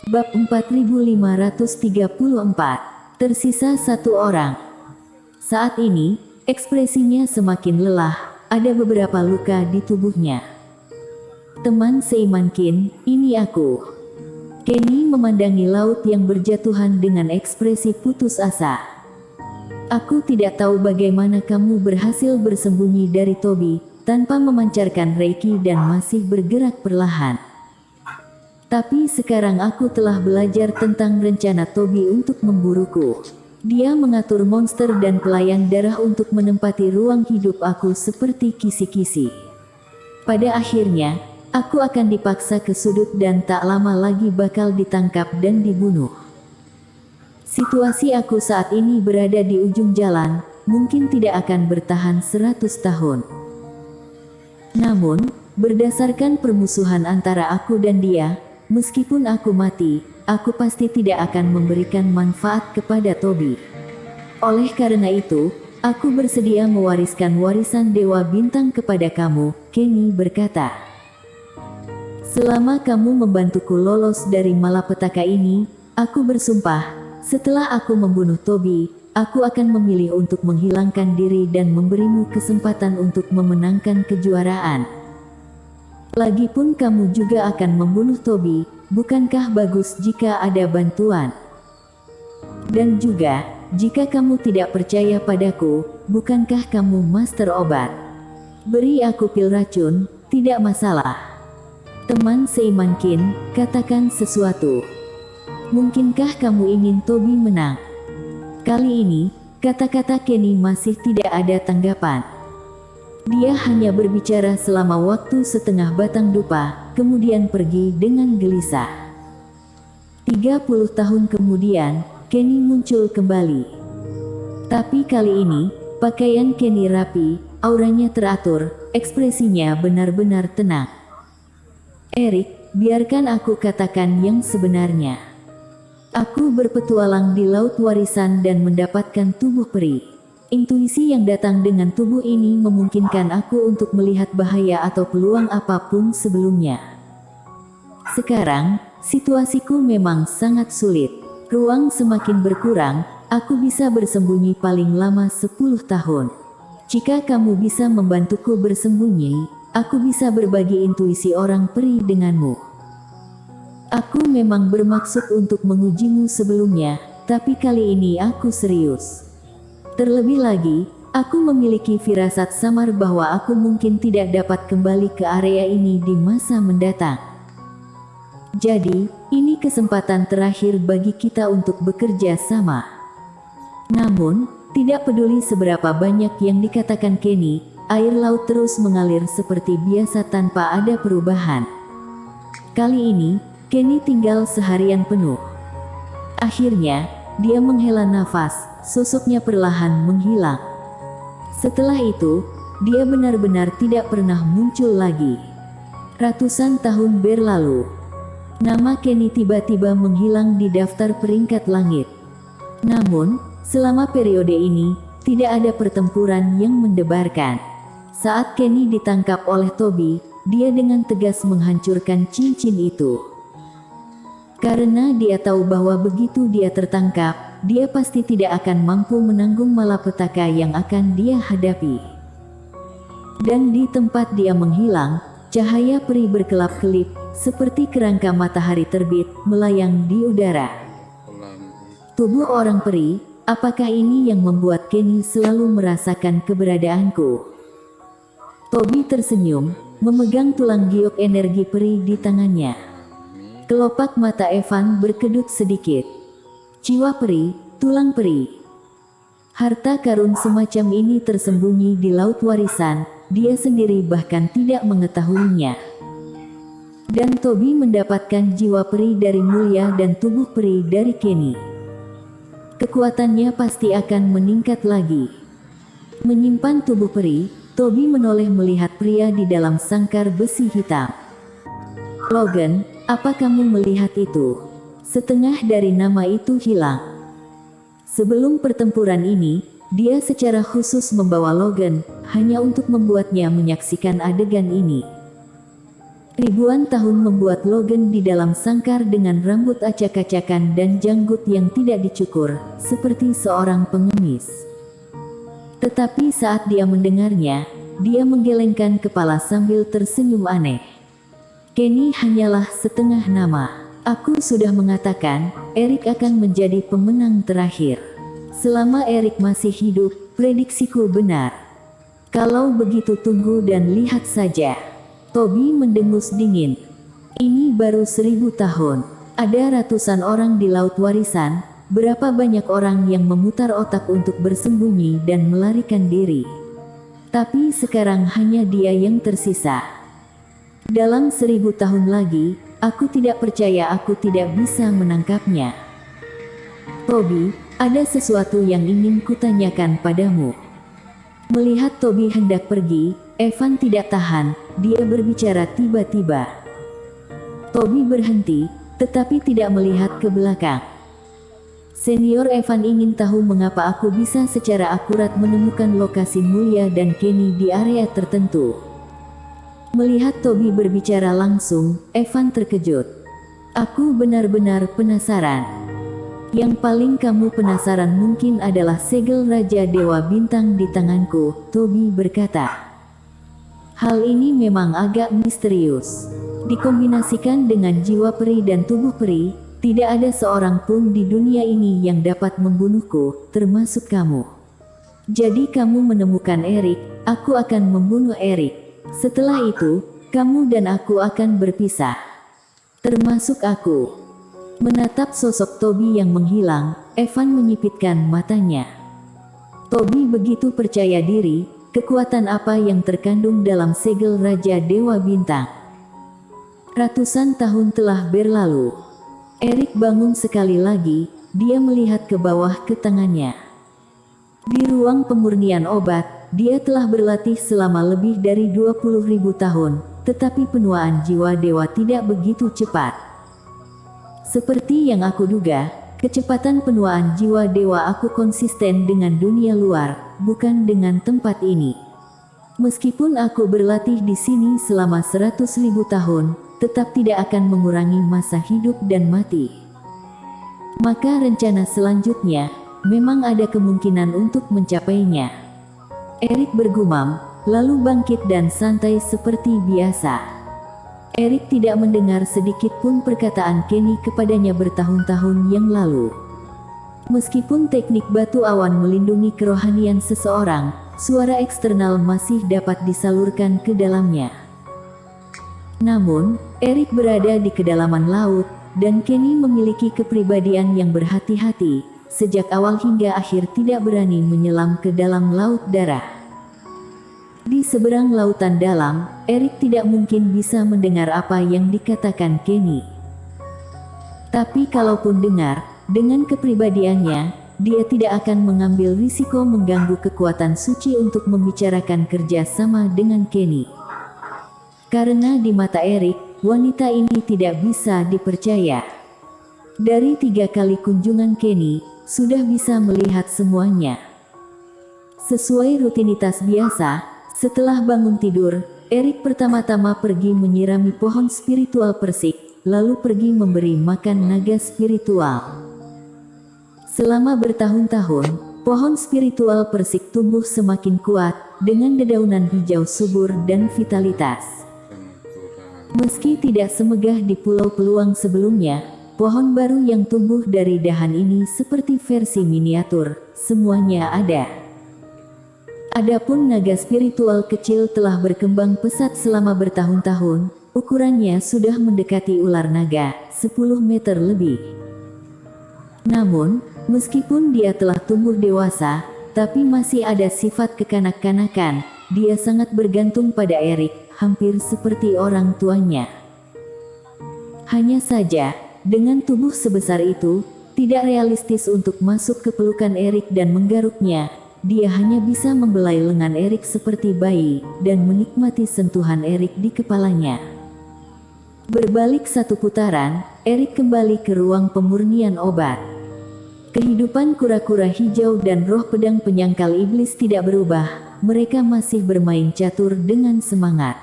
Bab 4534. Tersisa satu orang. Saat ini, ekspresinya semakin lelah, ada beberapa luka di tubuhnya. Teman seiman Qin, ini aku. Kenny memandangi laut yang berjatuhan dengan ekspresi putus asa. Aku tidak tahu bagaimana kamu berhasil bersembunyi dari Toby, tanpa memancarkan reiki dan masih bergerak perlahan. Tapi sekarang aku telah belajar tentang rencana Toby untuk memburuku. Dia mengatur monster dan pelayan darah untuk menempati ruang hidup aku seperti kisi-kisi. Pada akhirnya, aku akan dipaksa ke sudut dan tak lama lagi bakal ditangkap dan dibunuh. Situasi aku saat ini berada di ujung jalan, mungkin tidak akan bertahan 100 tahun. Namun, berdasarkan permusuhan antara aku dan dia, meskipun aku mati, aku pasti tidak akan memberikan manfaat kepada Toby. Oleh karena itu, aku bersedia mewariskan warisan Dewa Bintang kepada kamu, Kenny berkata. Selama kamu membantuku lolos dari malapetaka ini, aku bersumpah, setelah aku membunuh Toby, aku akan memilih untuk menghilangkan diri dan memberimu kesempatan untuk memenangkan kejuaraan. Lagipun kamu juga akan membunuh Toby, bukankah bagus jika ada bantuan? Dan juga, jika kamu tidak percaya padaku, bukankah kamu master obat? Beri aku pil racun, tidak masalah. Teman seiman Qin, katakan sesuatu. Mungkinkah kamu ingin Toby menang? Kali ini, kata-kata Kenny masih tidak ada tanggapan. Dia hanya berbicara selama waktu setengah batang dupa, kemudian pergi dengan gelisah. 30 tahun kemudian, Kenny muncul kembali. Tapi kali ini, pakaian Kenny rapi, auranya teratur, ekspresinya benar-benar tenang. Erik, biarkan aku katakan yang sebenarnya. Aku berpetualang di laut warisan dan mendapatkan tubuh peri. Intuisi yang datang dengan tubuh ini memungkinkan aku untuk melihat bahaya atau peluang apapun sebelumnya. Sekarang, situasiku memang sangat sulit. Ruang semakin berkurang, aku bisa bersembunyi paling lama 10 tahun. Jika kamu bisa membantuku bersembunyi, aku bisa berbagi intuisi orang peri denganmu. Aku memang bermaksud untuk mengujimu sebelumnya, tapi kali ini aku serius. Terlebih lagi, aku memiliki firasat samar bahwa aku mungkin tidak dapat kembali ke area ini di masa mendatang. Jadi, ini kesempatan terakhir bagi kita untuk bekerja sama. Namun, tidak peduli seberapa banyak yang dikatakan Kenny, air laut terus mengalir seperti biasa tanpa ada perubahan. Kali ini, Kenny tinggal seharian penuh. Akhirnya, dia menghela nafas, sosoknya perlahan menghilang. Setelah itu, dia benar-benar tidak pernah muncul lagi. Ratusan tahun berlalu. Nama Kenny tiba-tiba menghilang di daftar peringkat langit. Namun, selama periode ini, tidak ada pertempuran yang mendebarkan. Saat Kenny ditangkap oleh Toby, dia dengan tegas menghancurkan cincin itu. Karena dia tahu bahwa begitu dia tertangkap, dia pasti tidak akan mampu menanggung malapetaka yang akan dia hadapi. Dan di tempat dia menghilang, cahaya peri berkelap-kelip, seperti kerangka matahari terbit, melayang di udara. Tubuh orang peri, apakah ini yang membuat Kenny selalu merasakan keberadaanku? Toby tersenyum, memegang tulang giok energi peri di tangannya. Kelopak mata Evan berkedut sedikit. Jiwa peri, tulang peri. Harta karun semacam ini tersembunyi di laut warisan, dia sendiri bahkan tidak mengetahuinya. Dan Toby mendapatkan jiwa peri dari Mulia dan tubuh peri dari Kenny. Kekuatannya pasti akan meningkat lagi. Menyimpan tubuh peri, Toby menoleh melihat pria di dalam sangkar besi hitam. Logan, apa kamu melihat itu? Setengah dari nama itu hilang. Sebelum pertempuran ini, dia secara khusus membawa Logan, hanya untuk membuatnya menyaksikan adegan ini. Ribuan tahun membuat Logan di dalam sangkar dengan rambut acak-acakan dan janggut yang tidak dicukur, seperti seorang pengemis. Tetapi saat dia mendengarnya, dia menggelengkan kepala sambil tersenyum aneh. Kenny hanyalah setengah nama. Aku sudah mengatakan, Eric akan menjadi pemenang terakhir. Selama Eric masih hidup, prediksiku benar. Kalau begitu tunggu dan lihat saja. Toby mendengus dingin. Ini baru 1000 tahun. Ada ratusan orang di Laut Warisan. Berapa banyak orang yang memutar otak untuk bersembunyi dan melarikan diri. Tapi sekarang hanya dia yang tersisa. Dalam 1000 tahun lagi, aku tidak percaya aku tidak bisa menangkapnya. Toby, ada sesuatu yang ingin kutanyakan padamu. Melihat Toby hendak pergi, Evan tidak tahan, dia berbicara tiba-tiba. Toby berhenti, tetapi tidak melihat ke belakang. Senior Evan ingin tahu mengapa aku bisa secara akurat menemukan lokasi Mulia dan Kenny di area tertentu. Melihat Toby berbicara langsung, Evan terkejut. Aku benar-benar penasaran. Yang paling kamu penasaran mungkin adalah segel Raja Dewa Bintang di tanganku, Toby berkata. Hal ini memang agak misterius. Dikombinasikan dengan jiwa peri dan tubuh peri, tidak ada seorang pun di dunia ini yang dapat membunuhku, termasuk kamu. Jadi kamu menemukan Eric, aku akan membunuh Eric. Setelah itu, kamu dan aku akan berpisah. Termasuk aku. Menatap sosok Toby yang menghilang, Evan menyipitkan matanya. Toby begitu percaya diri, kekuatan apa yang terkandung dalam segel Raja Dewa Bintang. Ratusan tahun telah berlalu. Eric bangun sekali lagi, dia melihat ke bawah ke tangannya. Di ruang pemurnian obat, dia telah berlatih selama lebih dari 20.000 tahun, tetapi penuaan jiwa dewa tidak begitu cepat. Seperti yang aku duga, kecepatan penuaan jiwa dewa aku konsisten dengan dunia luar, bukan dengan tempat ini. Meskipun aku berlatih di sini selama 100.000 tahun, tetap tidak akan mengurangi masa hidup dan mati. Maka rencana selanjutnya, memang ada kemungkinan untuk mencapainya. Eric bergumam, lalu bangkit dan santai seperti biasa. Eric tidak mendengar sedikit pun perkataan Kenny kepadanya bertahun-tahun yang lalu. Meskipun teknik batu awan melindungi kerohanian seseorang, suara eksternal masih dapat disalurkan ke dalamnya. Namun, Eric berada di kedalaman laut, dan Kenny memiliki kepribadian yang berhati-hati. Sejak awal hingga akhir tidak berani menyelam ke dalam laut darah. Di seberang lautan dalam, Eric tidak mungkin bisa mendengar apa yang dikatakan Kenny. Tapi kalaupun dengar, dengan kepribadiannya, dia tidak akan mengambil risiko mengganggu kekuatan suci untuk membicarakan kerja sama dengan Kenny. Karena di mata Eric, wanita ini tidak bisa dipercaya. Dari 3 kali kunjungan Kenny, sudah bisa melihat semuanya. Sesuai rutinitas biasa, setelah bangun tidur, Eric pertama-tama pergi menyirami pohon spiritual persik, lalu pergi memberi makan naga spiritual. Selama bertahun-tahun, pohon spiritual persik tumbuh semakin kuat, dengan dedaunan hijau subur dan vitalitas. Meski tidak semegah di Pulau Peluang sebelumnya, pohon baru yang tumbuh dari dahan ini seperti versi miniatur, semuanya ada. Adapun naga spiritual kecil telah berkembang pesat selama bertahun-tahun, ukurannya sudah mendekati ular naga, 10 meter lebih. Namun, meskipun dia telah tumbuh dewasa, tapi masih ada sifat kekanak-kanakan, dia sangat bergantung pada Eric, hampir seperti orang tuanya. Hanya saja, dengan tubuh sebesar itu, tidak realistis untuk masuk ke pelukan Eric dan menggaruknya. Dia hanya bisa membelai lengan Eric seperti bayi, dan menikmati sentuhan Eric di kepalanya. Berbalik 1 putaran, Eric kembali ke ruang pemurnian obat. Kehidupan kura-kura hijau dan roh pedang penyangkal iblis tidak berubah, mereka masih bermain catur dengan semangat.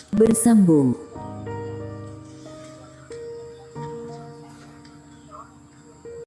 Bersambung.